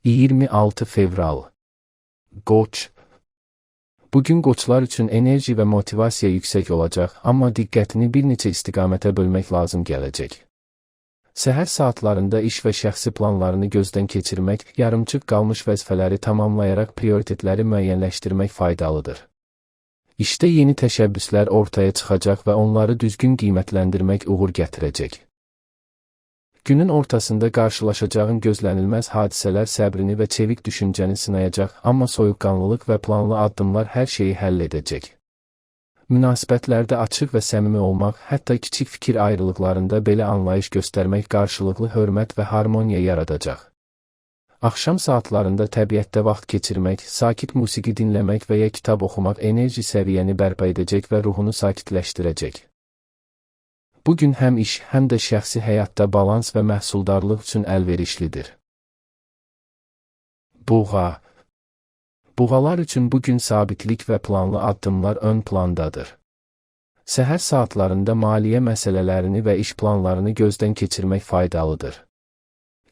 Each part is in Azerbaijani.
26 fevral. Qoç. Bugün qoçlar üçün enerji və motivasiya yüksək olacaq, amma diqqətini bir neçə istiqamətə bölmək lazım gələcək. Səhər saatlarında iş və şəxsi planlarını gözdən keçirmək, yarımçıq qalmış vəzifələri tamamlayaraq prioritetləri müəyyənləşdirmək faydalıdır. İşdə yeni təşəbbüslər ortaya çıxacaq və onları düzgün qiymətləndirmək uğur gətirəcək. Günün ortasında qarşılaşacağın gözlənilməz hadisələr səbrini və çevik düşüncəni sınayacaq, amma soyuqqanlılıq və planlı addımlar hər şeyi həll edəcək. Münasibətlərdə açıq və səmimi olmaq, hətta kiçik fikir ayrılıqlarında belə anlayış göstərmək qarşılıqlı hörmət və harmoniya yaradacaq. Axşam saatlarında təbiətdə vaxt keçirmək, sakit musiqi dinləmək və ya kitab oxumaq enerji səviyyəni bərpa edəcək və ruhunu sakitləşdirəcək. Bugün həm iş, həm də şəxsi həyatda balans və məhsuldarlıq üçün əlverişlidir. Buğa. Buğalar üçün bugün sabitlik və planlı addımlar ön plandadır. Səhər saatlarında maliyyə məsələlərini və iş planlarını gözdən keçirmək faydalıdır.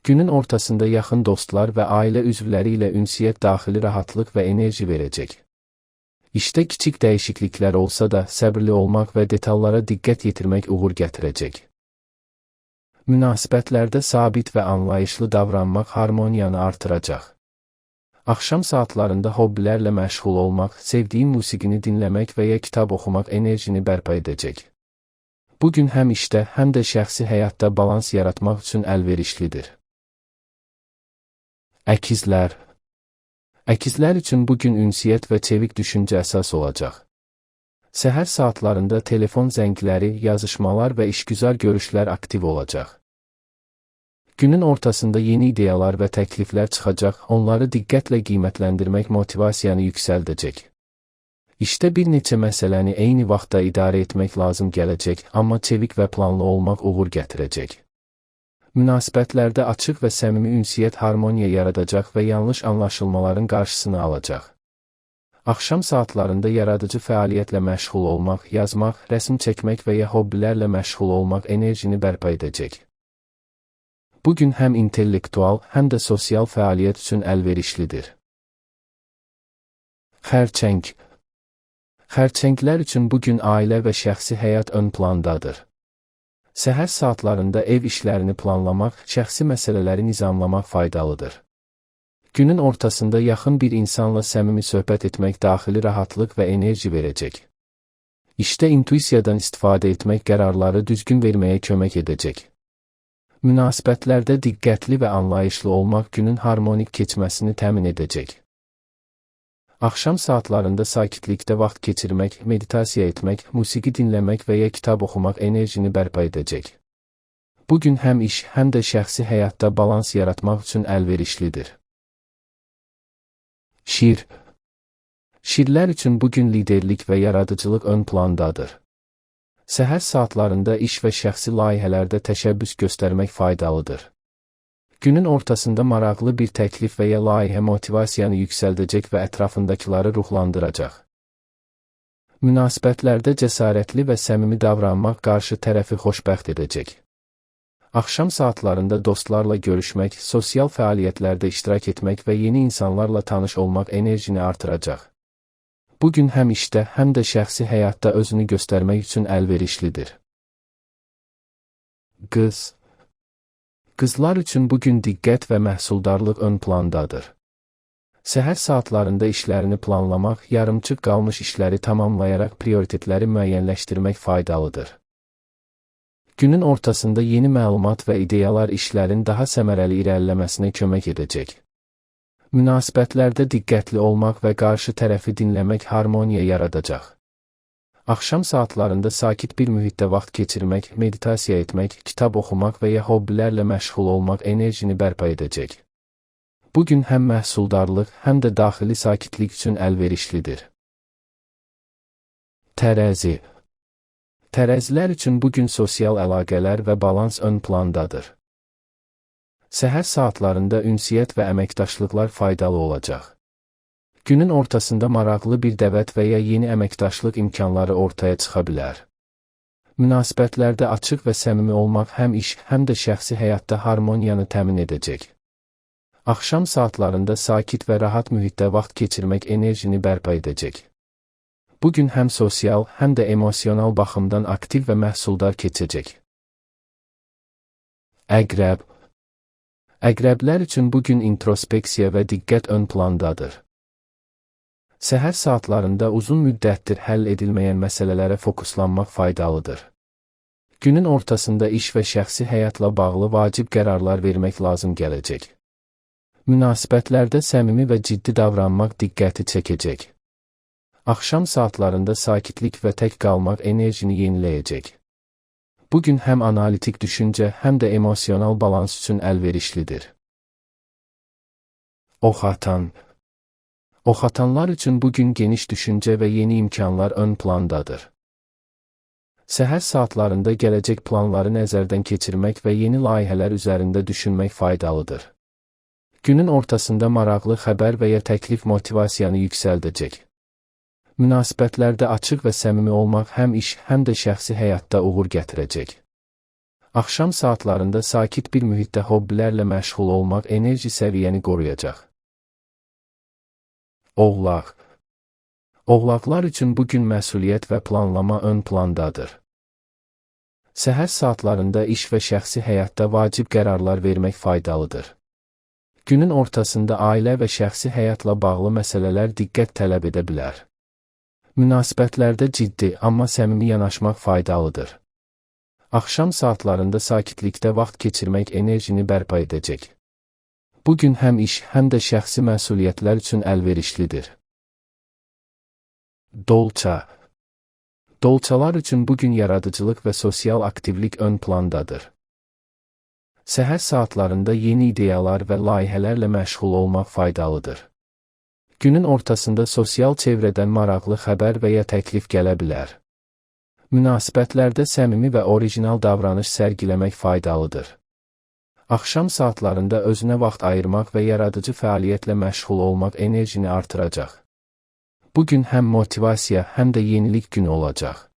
Günün ortasında yaxın dostlar və ailə üzvləri ilə ünsiyyət daxili rahatlıq və enerji verəcək. İşdə kiçik dəyişikliklər olsa da səbirli olmaq və detallara diqqət yetirmək uğur gətirəcək. Münasibətlərdə sabit və anlayışlı davranmaq harmoniyanı artıracaq. Axşam saatlarında hobbilərlə məşğul olmaq, sevdiyin musiqini dinləmək və ya kitab oxumaq enerjini bərpa edəcək. Bugün həm işdə, həm də şəxsi həyatda balans yaratmaq üçün əlverişlidir. Əkizlər. Əkizlər üçün bugün ünsiyyət və çevik düşüncə əsas olacaq. Səhər saatlarında telefon zəngləri, yazışmalar və işgüzar görüşlər aktiv olacaq. Günün ortasında yeni ideyalar və təkliflər çıxacaq, onları diqqətlə qiymətləndirmək motivasiyanı yüksəldəcək. İşdə bir neçə məsələni eyni vaxtda idarə etmək lazım gələcək, amma çevik və planlı olmaq uğur gətirəcək. Münasibətlərdə açıq və səmimi ünsiyyət harmoniya yaradacaq və yanlış anlaşılmaların qarşısını alacaq. Axşam saatlarında yaradıcı fəaliyyətlə məşğul olmaq, yazmaq, rəsm çəkmək və ya hobbilərlə məşğul olmaq enerjini bərpa edəcək. Bugün həm intellektual, həm də sosial fəaliyyət üçün əlverişlidir. Xərçəng. Xərçənglər üçün bugün ailə və şəxsi həyat ön plandadır. Səhər saatlarında ev işlərini planlamaq, şəxsi məsələləri nizamlamaq faydalıdır. Günün ortasında yaxın bir insanla səmimi söhbət etmək daxili rahatlıq və enerji verəcək. İşdə intuisiyadan istifadə etmək qərarları düzgün verməyə kömək edəcək. Münasibətlərdə diqqətli və anlayışlı olmaq günün harmonik keçməsini təmin edəcək. Axşam saatlarında sakitlikdə vaxt keçirmək, meditasiya etmək, musiqi dinləmək və ya kitab oxumaq enerjini bərpa edəcək. Bugün həm iş, həm də şəxsi həyatda balans yaratmaq üçün əlverişlidir. Şir. Şirlər üçün bugün liderlik və yaradıcılıq ön plandadır. Səhər saatlarında iş və şəxsi layihələrdə təşəbbüs göstərmək faydalıdır. Günün ortasında maraqlı bir təklif və ya layihə motivasiyanı yüksəldəcək və ətrafındakiləri ruhlandıracaq. Münasibətlərdə cəsarətli və səmimi davranmaq qarşı tərəfi xoşbəxt edəcək. Axşam saatlarında dostlarla görüşmək, sosial fəaliyyətlərdə iştirak etmək və yeni insanlarla tanış olmaq enerjini artıracaq. Bugün həm işdə, həm də şəxsi həyatda özünü göstərmək üçün əlverişlidir. Qız. Qızlar üçün bugün diqqət və məhsuldarlıq ön plandadır. Səhər saatlarında işlərini planlamaq, yarımçıq qalmış işləri tamamlayaraq prioritetləri müəyyənləşdirmək faydalıdır. Günün ortasında yeni məlumat və ideyalar işlərin daha səmərəli irəliləməsinə kömək edəcək. Münasibətlərdə diqqətli olmaq və qarşı tərəfi dinləmək harmoniya yaradacaq. Axşam saatlarında sakit bir mühitdə vaxt keçirmək, meditasiya etmək, kitab oxumaq və ya hobbilərlə məşğul olmaq enerjini bərpa edəcək. Bugün həm məhsuldarlıq, həm də daxili sakitlik üçün əlverişlidir. Tərəzi. Tərəzilər üçün bugün sosial əlaqələr və balans ön plandadır. Səhər saatlarında ünsiyyət və əməkdaşlıqlar faydalı olacaq. Günün ortasında maraqlı bir dəvət və ya yeni əməkdaşlıq imkanları ortaya çıxa bilər. Münasibətlərdə açıq və səmimi olmaq həm iş, həm də şəxsi həyatda harmoniyanı təmin edəcək. Axşam saatlarında sakit və rahat mühitdə vaxt keçirmək enerjini bərpa edəcək. Bu gün həm sosial, həm də emosional baxımdan aktiv və məhsuldar keçəcək. Əqrəb. Əqrəblər üçün bu gün introspeksiya və diqqət ön plandadır. Səhər saatlarında uzun müddətdir həll edilməyən məsələlərə fokuslanmaq faydalıdır. Günün ortasında iş və şəxsi həyatla bağlı vacib qərarlar vermək lazım gələcək. Münasibətlərdə səmimi və ciddi davranmaq diqqəti çəkəcək. Axşam saatlarında sakitlik və tək qalmaq enerjini yeniləyəcək. Bu gün həm analitik düşüncə, həm də emosional balans üçün əlverişlidir. Ox atan. Ox atanlar üçün bu gün geniş düşüncə və yeni imkanlar ön plandadır. Səhər saatlarında gələcək planları nəzərdən keçirmək və yeni layihələr üzərində düşünmək faydalıdır. Günün ortasında maraqlı xəbər və ya təklif motivasiyanı yüksəldəcək. Münasibətlərdə açıq və səmimi olmaq həm iş, həm də şəxsi həyatda uğur gətirəcək. Axşam saatlarında sakit bir mühitdə hobbilərlə məşğul olmaq enerji səviyyəni qoruyacaq. Oğlaq. Oğlaqlar üçün bu gün məsuliyyət və planlama ön plandadır. Səhər saatlarında iş və şəxsi həyatda vacib qərarlar vermək faydalıdır. Günün ortasında ailə və şəxsi həyatla bağlı məsələlər diqqət tələb edə bilər. Münasibətlərdə ciddi, amma səmimi yanaşmaq faydalıdır. Axşam saatlarında sakitlikdə vaxt keçirmək enerjini bərpa edəcək. Bu gün həm iş, həm də şəxsi məsuliyyətlər üçün əlverişlidir. Dolça. Dolçalar üçün bu gün yaradıcılıq və sosial aktivlik ön plandadır. Səhər saatlarında yeni ideyalar və layihələrlə məşğul olmaq faydalıdır. Günün ortasında sosial çevrədən maraqlı xəbər və ya təklif gələ bilər. Münasibətlərdə səmimi və orijinal davranış sərgiləmək faydalıdır. Axşam saatlarında özünə vaxt ayırmaq və yaradıcı fəaliyyətlə məşğul olmaq enerjini artıracaq. Bu gün həm motivasiya, həm də yenilik günü olacaq.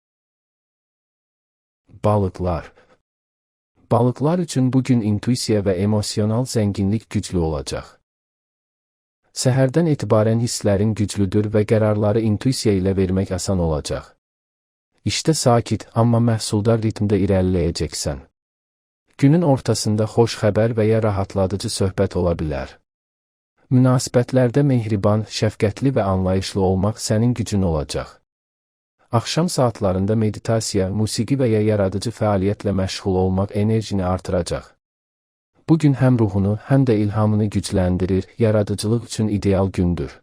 Balıqlar. Balıqlar üçün bu gün intuisiya və emosional zənginlik güclü olacaq. Səhərdən etibarən hisslərin güclüdür və qərarları intuisiya ilə vermək asan olacaq. İşdə sakit, amma məhsuldar ritmdə irəliləyəcəksən. Günün ortasında xoş xəbər və ya rahatladıcı söhbət ola bilər. Münasibətlərdə mehriban, şəfqətli və anlayışlı olmaq sənin gücün olacaq. Axşam saatlarında meditasiya, musiqi və ya yaradıcı fəaliyyətlə məşğul olmaq enerjini artıracaq. Bu gün həm ruhunu, həm də ilhamını gücləndirir, yaradıcılıq üçün ideal gündür.